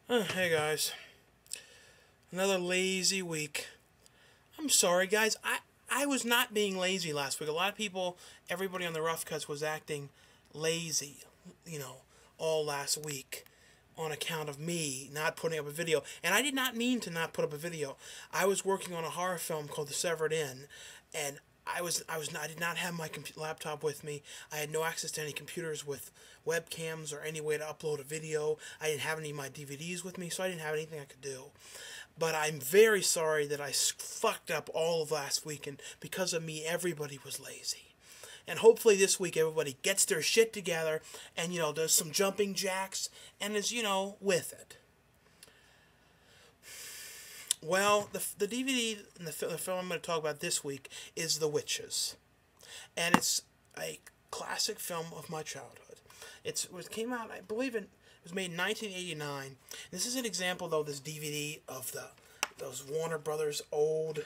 Hey guys, another lazy week. I'm sorry guys, I was not being lazy last week. A lot of people, everybody on the Rough Cuts was acting lazy, you know, all last week on account of me not putting up a video. And I did not mean to not put up a video. I was working on a horror film called The Severed Inn, and I did not have my laptop with me. I had no access to any computers with webcams or any way to upload a video. I didn't have any of my DVDs with me, so I didn't have anything I could do. But I'm very sorry that I fucked up all of last week, and because of me, everybody was lazy. And hopefully this week everybody gets their shit together and, does some jumping jacks and is, with it. Well, the DVD and the film I'm going to talk about this week is The Witches. And it's a classic film of my childhood. It came out, I believe, it was made in 1989. This is an example, though, this DVD of those Warner Brothers old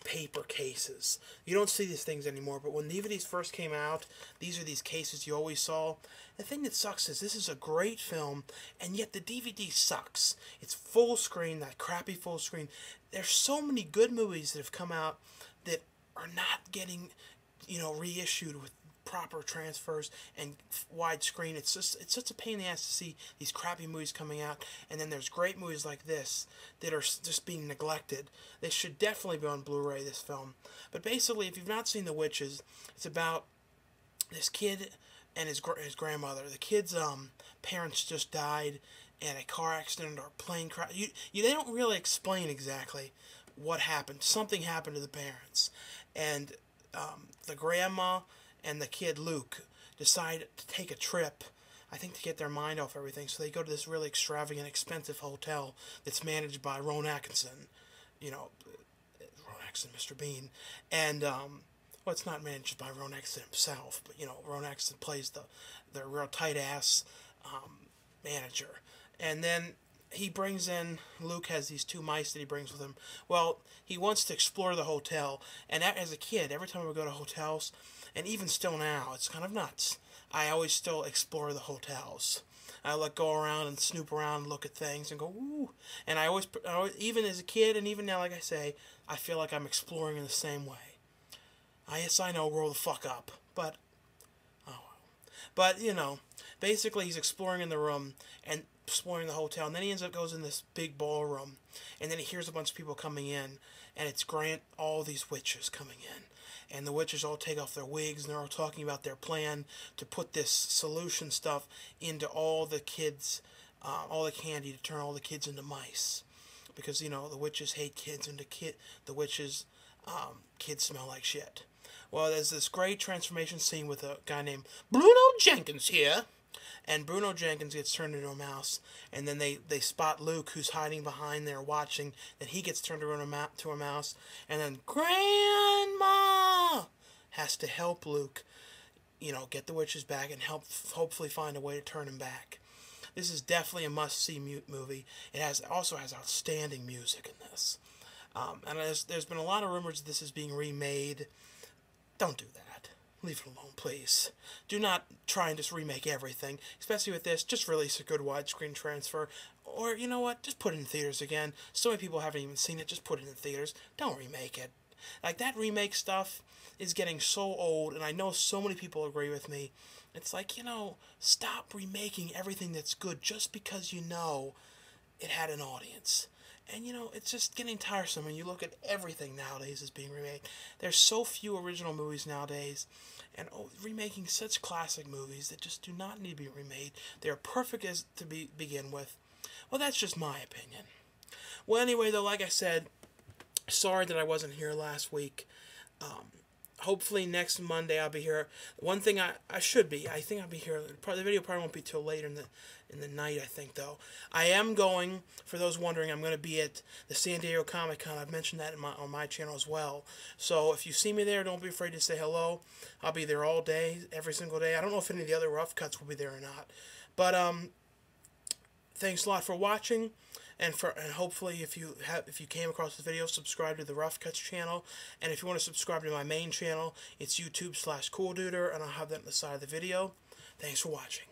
paper cases. You don't see these things anymore, but when DVDs first came out, these are these cases you always saw. The thing that sucks is this is a great film, and yet the DVD sucks. It's full screen, that crappy full screen. There's so many good movies that have come out that are not getting, reissued with proper transfers and widescreen. It's such a pain in the ass to see these crappy movies coming out, and then there's great movies like this that are just being neglected. They should definitely be on Blu-ray, this film. But basically, if you've not seen The Witches, it's about this kid and his grandmother. The kid's parents just died in a car accident or plane crash. They don't really explain exactly what happened. Something happened to the parents, and the grandma and the kid Luke decide to take a trip, I think, to get their mind off everything. So they go to this really extravagant, expensive hotel that's managed by Rowan Atkinson, Rowan Atkinson, Mr. Bean, and well, it's not managed by Rowan Atkinson himself, but Rowan Atkinson plays the real tight ass manager, and then he brings in, Luke has these two mice that he brings with him. Well, he wants to explore the hotel, and as a kid, every time we go to hotels, and even still now, it's kind of nuts, I always still explore the hotels. I go around and snoop around and look at things and go, ooh. And I always, even as a kid and even now, like I say, I feel like I'm exploring in the same way. Yes, I know, grow the fuck up, but, oh well. But, basically he's exploring in the room and exploring the hotel, and then he goes in this big ballroom, and then he hears a bunch of people coming in, and it's all these witches coming in. And the witches all take off their wigs, and they're all talking about their plan to put this solution stuff into all the kids, all the candy, to turn all the kids into mice. Because, the witches hate kids, and the witches, kids smell like shit. Well, there's this great transformation scene with a guy named Bruno Jenkins here. And Bruno Jenkins gets turned into a mouse, and then they spot Luke, who's hiding behind there watching, then he gets turned around to a mouse, and then Grandma has to help Luke, get the witches back and hopefully find a way to turn him back. This is definitely a must-see movie. It also has outstanding music in this. And there's been a lot of rumors that this is being remade. Don't do that. Leave it alone, please. Do not try and just remake everything. Especially with this, just release a good widescreen transfer. Or, you know what, just put it in theaters again. So many people haven't even seen it, just put it in theaters. Don't remake it. Like, that remake stuff is getting so old, and I know so many people agree with me. It's like, stop remaking everything that's good just because it had an audience. And, it's just getting tiresome when you look at everything nowadays is being remade. There's so few original movies nowadays, and remaking such classic movies that just do not need to be remade. They're perfect as to begin with. Well, that's just my opinion. Well, anyway, though, like I said, sorry that I wasn't here last week. Hopefully next Monday I'll be here. One thing I should be. I think I'll be here. The video probably won't be till later in the night, I think, though. I am going, for those wondering, I'm going to be at the San Diego Comic-Con. I've mentioned that on my channel as well. So if you see me there, don't be afraid to say hello. I'll be there all day, every single day. I don't know if any of the other Rough Cuts will be there or not. But thanks a lot for watching. And hopefully, if you came across this video, subscribe to the Rough Cuts channel. And if you want to subscribe to my main channel, it's YouTube/CoolDuder, and I'll have that on the side of the video. Thanks for watching.